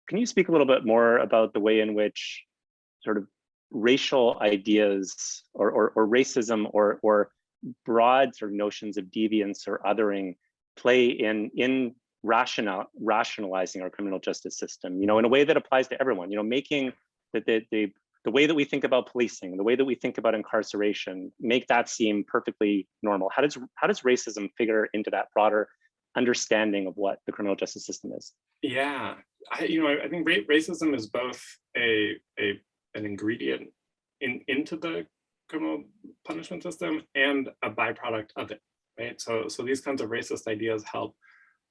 can you speak a little bit more about the way in which sort of racial ideas or racism or broad sort of notions of deviance or othering play in rationalizing our criminal justice system, in a way that applies to everyone, making that the way that we think about policing, the way that we think about incarceration, make that seem perfectly normal. How does racism figure into that broader understanding of what the criminal justice system is? Yeah, I think racism is both an ingredient into the criminal punishment system and a byproduct of it, right? So these kinds of racist ideas help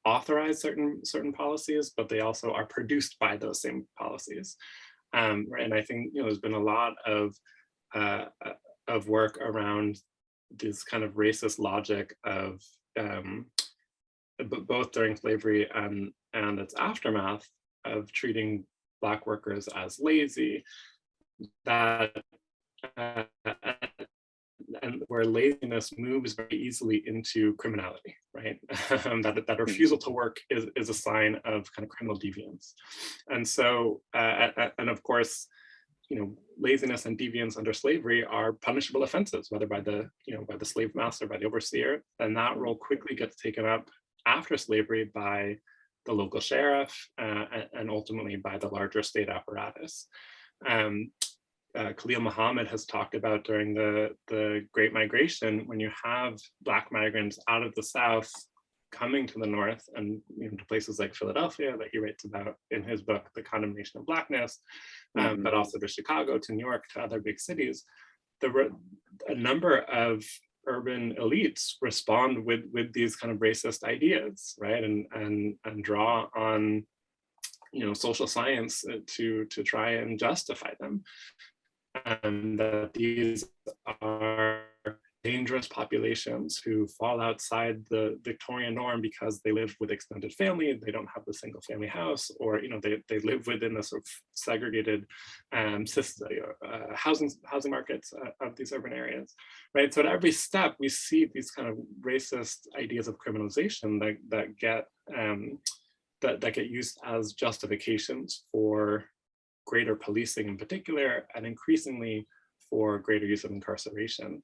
authorize certain policies, but they also are produced by those same policies. Right? And I think there's been a lot of work around this kind of racist logic of both during slavery and its aftermath, of treating Black workers as lazy, that and where laziness moves very easily into criminality, right? that refusal to work is a sign of kind of criminal deviance. And so, and of course, laziness and deviance under slavery are punishable offenses, whether by the slave master, by the overseer, and that role quickly gets taken up after slavery by the local sheriff and ultimately by the larger state apparatus. Khalil Muhammad has talked about during the Great Migration, when you have Black migrants out of the South coming to the North and to places like Philadelphia that he writes about in his book, The Condemnation of Blackness, but also to Chicago, to New York, to other big cities. A number of urban elites respond with these kind of racist ideas, right? And draw on social science to try and justify them. And that these are dangerous populations who fall outside the Victorian norm because they live with extended family, they don't have the single family house, or they live within a sort of segregated housing markets of these urban areas, right? So at every step we see these kind of racist ideas of criminalization that get used as justifications for greater policing in particular, and increasingly for greater use of incarceration.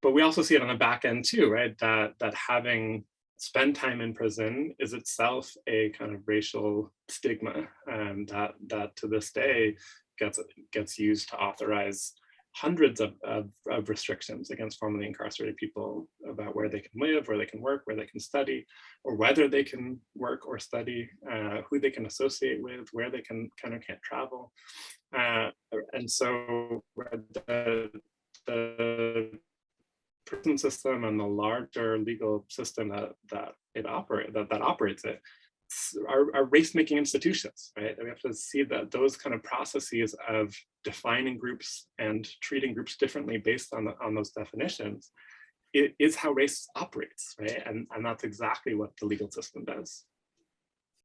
But we also see it on the back end too, right? That having spent time in prison is itself a kind of racial stigma, and that to this day gets used to authorize hundreds of restrictions against formerly incarcerated people about where they can live, where they can work, where they can study, or whether they can work or study, who they can associate with, where they can or can't travel. And so the prison system and the larger legal system that operates it are race-making institutions, right? And we have to see that those kind of processes of defining groups and treating groups differently based on those definitions is how race operates, right? And that's exactly what the legal system does.